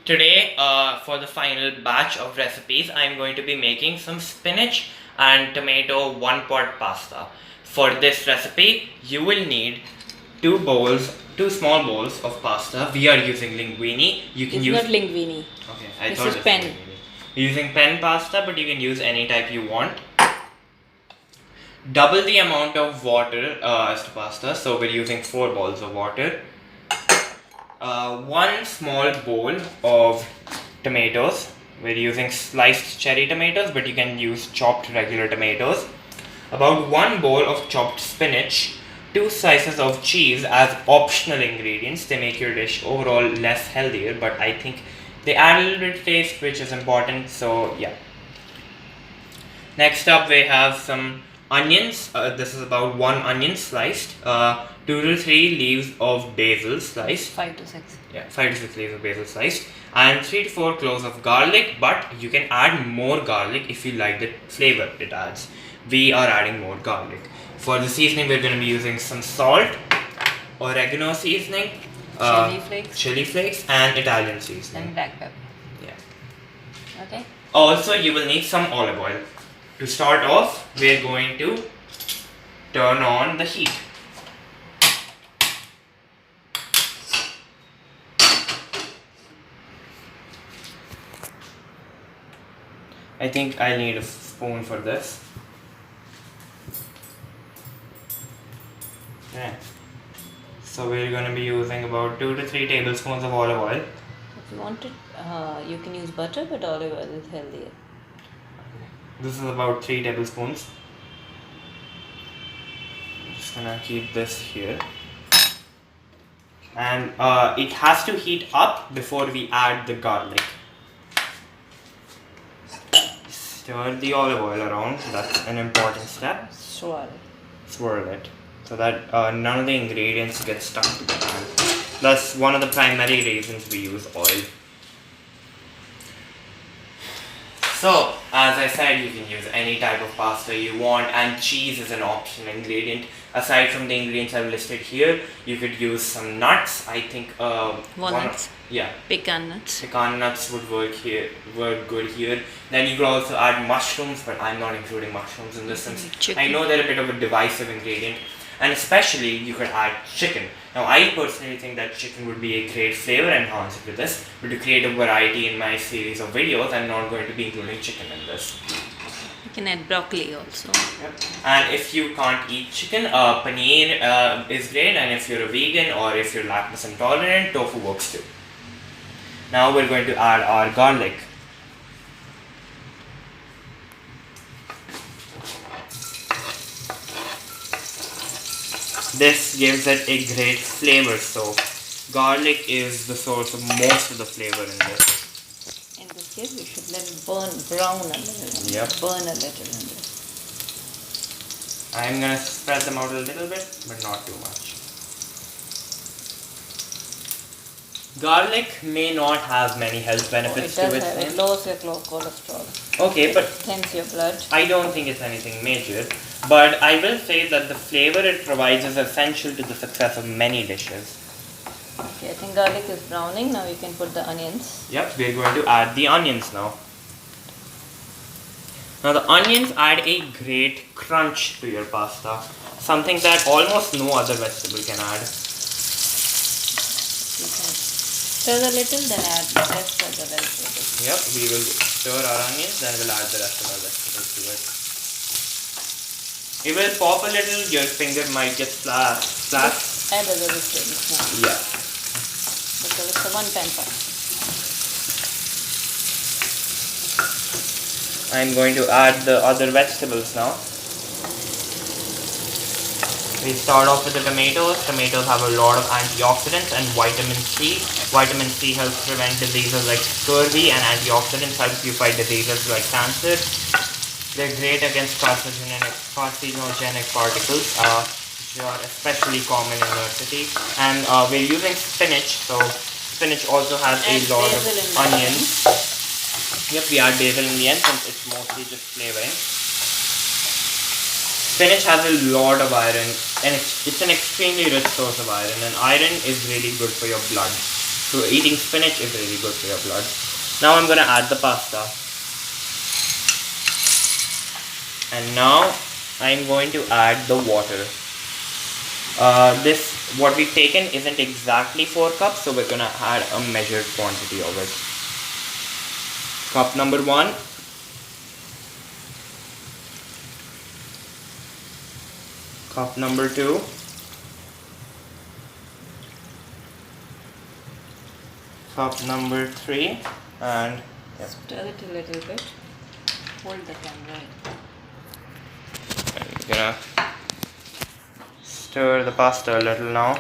Today, for the final batch of recipes, I'm going to be making some spinach and tomato one-pot pasta. For this recipe, you will need two small bowls of pasta. We are using linguine. You can use. It's not linguine. Okay, I This thought is it's pen. linguine. You're using pen pasta, but you can use any type you want. Double the amount of water as to pasta, so we're using 4 bowls of water. One small bowl of tomatoes. We're using sliced cherry tomatoes, but you can use chopped regular tomatoes. About 1 bowl of chopped spinach. 2 slices of cheese as optional ingredients. They make your dish overall less healthier, but I think they add a little bit of taste, which is important, so yeah. Next up, we have some onions. This is about 1 onion sliced. 2 to 3 leaves of basil sliced. 5 to 6. Yeah, 5 to 6 leaves of basil sliced. And 3 to 4 cloves of garlic, but you can add more garlic if you like the flavor it adds. We are adding more garlic. For the seasoning, we're going to be using some salt, oregano seasoning, Chili flakes, and Italian seasoning. and black pepper. Yeah. Okay. Also, you will need some olive oil. To start off, we're going to turn on the heat. I think I need a spoon for this. Okay. So we're going to be using about 2 to 3 tablespoons of olive oil. If you want it, you can use butter, but olive oil is healthier. This is about 3 tablespoons. I'm just gonna keep this here. And it has to heat up before we add the garlic. Stir the olive oil around, that's an important step. Swirl it. So that none of the ingredients get stuck to the pan. That's one of the primary reasons we use oil. So, as I said, you can use any type of pasta you want, and cheese is an optional ingredient. Aside from the ingredients I've listed here, you could use some nuts. I think Walnuts. yeah, Pecan nuts. pecan nuts would work good here. Then you could also add mushrooms, but I'm not including mushrooms in this since Chicken. I know they're a bit of a divisive ingredient. And especially you could add chicken. Now I personally think that chicken would be a great flavor enhancer to this, but to create a variety in my series of videos, I'm not going to be including chicken in this. You can add broccoli also. Yep. And if you can't eat chicken, paneer is great, and if you're a vegan or if you're lactose intolerant, tofu works too. Now we're going to add our garlic. This gives it a great flavor, so garlic is the source of most of the flavor in this. In this case, we should let it brown a little. Yep. Burn a little in this. I'm gonna spread them out a little bit, but not too much. Garlic may not have many health benefits to its It name. lowers your cholesterol. Okay, but Thins your blood. I don't think it's anything major. But I will say that the flavor it provides is essential to the success of many dishes. Okay, I think garlic is browning. Now you can put the onions. Yep, we're going to add the onions now. Now the onions add a great crunch to your pasta. Something that almost no other vegetable can add. You can stir a little, then add the rest of the vegetables. Yep, we will stir our onions, then we'll add the rest of our vegetables to it. It will pop a little, your finger might get splashed. Add other vegetables now. Yeah. Because it's a one-time pasta. I'm going to add the other vegetables now. We start off with the tomatoes. Tomatoes have a lot of antioxidants and vitamin C. Vitamin C helps prevent diseases like scurvy, and antioxidants help you fight diseases like cancer. They're great against carcinogenic particles, which are especially common in your city. And we're using spinach, so spinach also has a lot of onions. Yep, we add basil in the end since it's mostly just flavoring. Spinach has a lot of iron, and it's an extremely rich source of iron, and iron is really good for your blood. So eating spinach is really good for your blood. Now I'm gonna add the pasta. And now I'm going to add the water. What we've taken isn't exactly 4 cups, so we're gonna add a measured quantity of it. Cup number 1. Cup number 2. Cup number 3. And yep. Stir it a little bit. Hold the camera. I'm gonna stir the pasta a little now.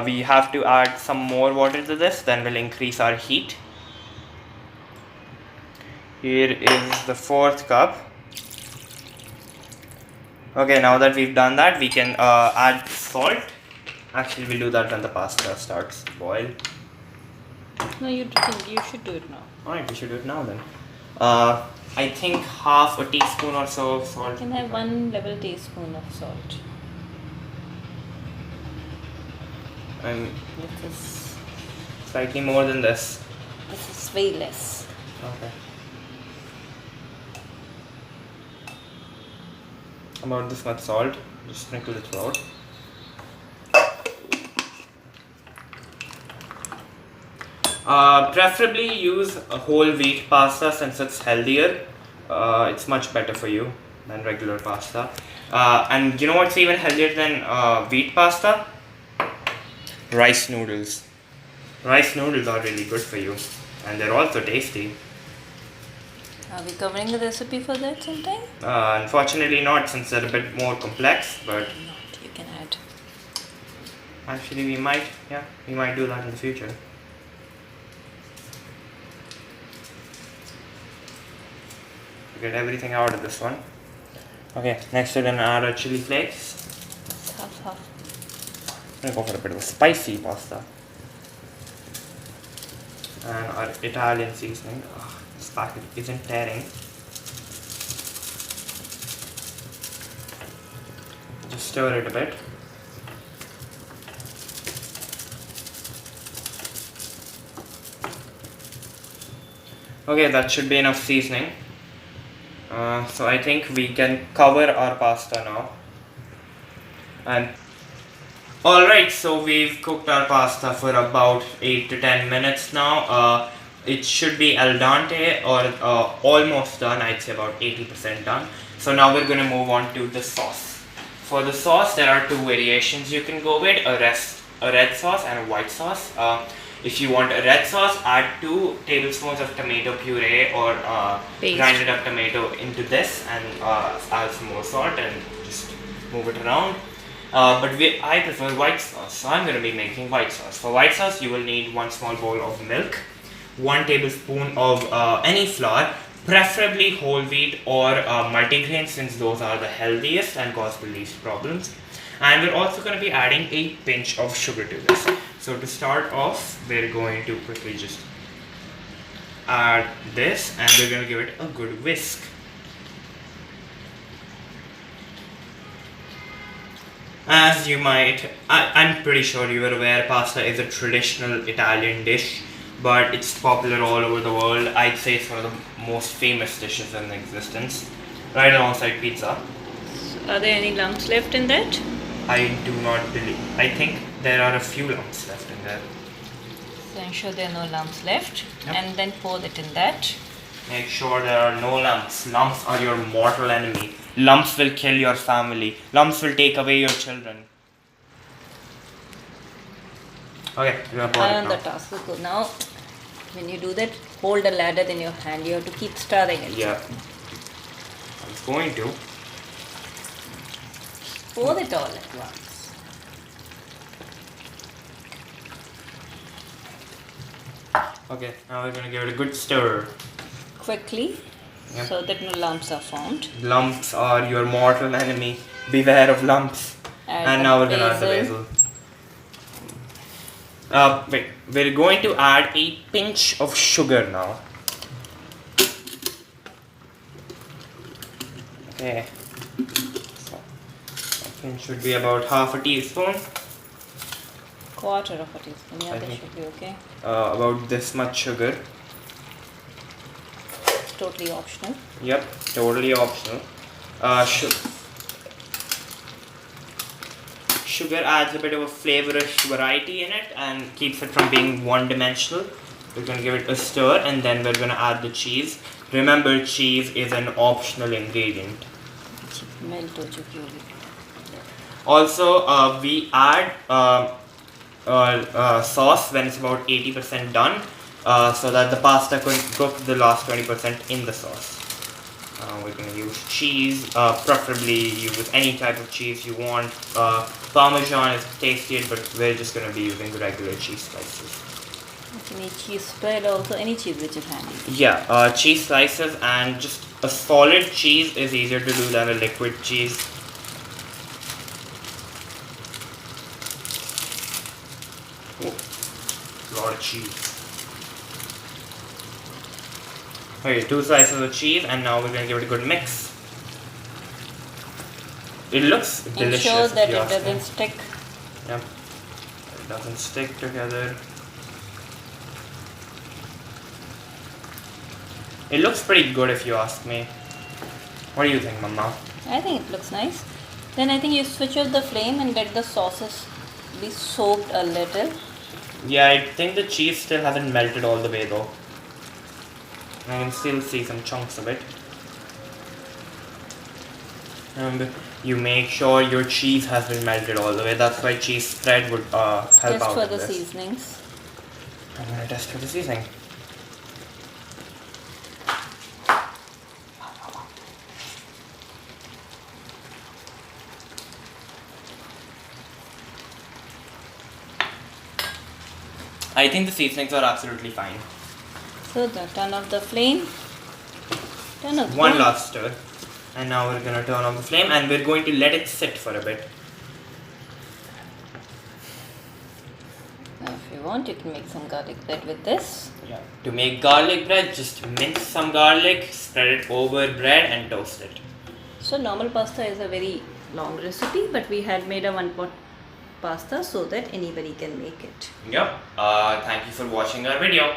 We have to add some more water to this, then we'll increase our heat. Here is the 4th cup. Okay, now that we've done that, we can add salt. Actually, we'll do that when the pasta starts to boil. No, you should do it now. Alright, we should do it now then. I think half a teaspoon or so of salt. You can have 1 level teaspoon of salt. And this is slightly more than this. This is way less. Okay. About this much salt. Just sprinkle it throughout. Preferably use a whole wheat pasta since it's healthier. It's much better for you than regular pasta. And you know what's even healthier than wheat pasta? Rice noodles. Rice noodles are really good for you, and they're also tasty. Are we covering the recipe for that sometime? Unfortunately not, since they're a bit more complex, but Not, you can add. actually we might do that in the future. Get everything out of this one. Okay, next we're gonna add our chili flakes. It's half. I'm gonna go for a bit of a spicy pasta. And our Italian seasoning. Oh, this packet isn't tearing. Just stir it a bit. Okay, that should be enough seasoning. So I think we can cover our pasta now. And alright, so we've cooked our pasta for about 8 to 10 minutes now. It should be al dente or almost done. I'd say about 80% done. So now we're going to move on to the sauce. For the sauce, there are 2 variations you can go with, a red sauce and a white sauce. If you want a red sauce, add 2 tablespoons of tomato puree or grinded up tomato into this, and add some more salt and just move it around. But I prefer white sauce, so I'm going to be making white sauce. For white sauce, you will need 1 small bowl of milk, 1 tablespoon of any flour, preferably whole wheat or multigrain, since those are the healthiest and cause the least problems. And we're also going to be adding a pinch of sugar to this. So to start off, we're going to quickly just add this, and we're going to give it a good whisk. As you might, I'm pretty sure you are aware, pasta is a traditional Italian dish, but it's popular all over the world. I'd say it's one of the most famous dishes in existence, right alongside pizza. Are there any lumps left in that? I do not believe. I think there are a few lumps left in there. So ensure there are no lumps left, Yep. and then pour it in that. Make sure there are no lumps. Lumps are your mortal enemy. Lumps will kill your family. Lumps will take away your children. Okay, you're gonna pour I it on now. the task. So now, when you do that, hold a ladder in your hand. You have to keep stirring it. Yeah. I'm going to. Pour it all at once. Okay, now we're gonna give it a good stir. Quickly, Yep. so that no lumps are formed. Lumps are your mortal enemy. Beware of lumps. Add And the now we're gonna add the basil. basil. Wait, we're going to add a pinch of sugar now. Okay. So, a pinch should be about half a teaspoon. Quarter of a teaspoon. Yeah, I that think- should be okay. About this much sugar. It's totally optional. Yep, totally optional. Sugar adds a bit of a flavorish variety in it and keeps it from being one-dimensional. We're going to give it a stir and then we're going to add the cheese. Remember, cheese is an optional ingredient. Melt ho chuki hogi. Also, we add sauce when it's about 80% done, so that the pasta can cook the last 20% in the sauce. We're going to use cheese, preferably use any type of cheese you want. Parmesan is tastier, but we're just going to be using regular cheese slices. You need cheese spread also, any cheese which is handy. Yeah, cheese slices, and just a solid cheese is easier to do than a liquid cheese. Oh, lot of cheese. Okay, 2 slices of cheese, and now we're gonna give it a good mix. It looks delicious. Ensure that if you it ask me. doesn't stick. Yep. It doesn't stick together. It looks pretty good if you ask me. What do you think, Mama? I think it looks nice. Then I think you switch off the flame and let the sauces be soaked a little. Yeah, I think the cheese still hasn't melted all the way though. I can still see some chunks of it. And you make sure your cheese has been melted all the way. That's why cheese spread would help Just out for in the this. seasonings. I'm gonna test for the seasoning. I think the seasonings are absolutely fine. So turn off the flame. Turn off. One last stir. And now we're gonna turn off the flame and we're going to let it sit for a bit. Now if you want, you can make some garlic bread with this. Yeah. To make garlic bread, just mince some garlic, spread it over bread and toast it. So normal pasta is a very long recipe, but we had made a one pot pasta so that anybody can make it. Yep. Thank you for watching our video.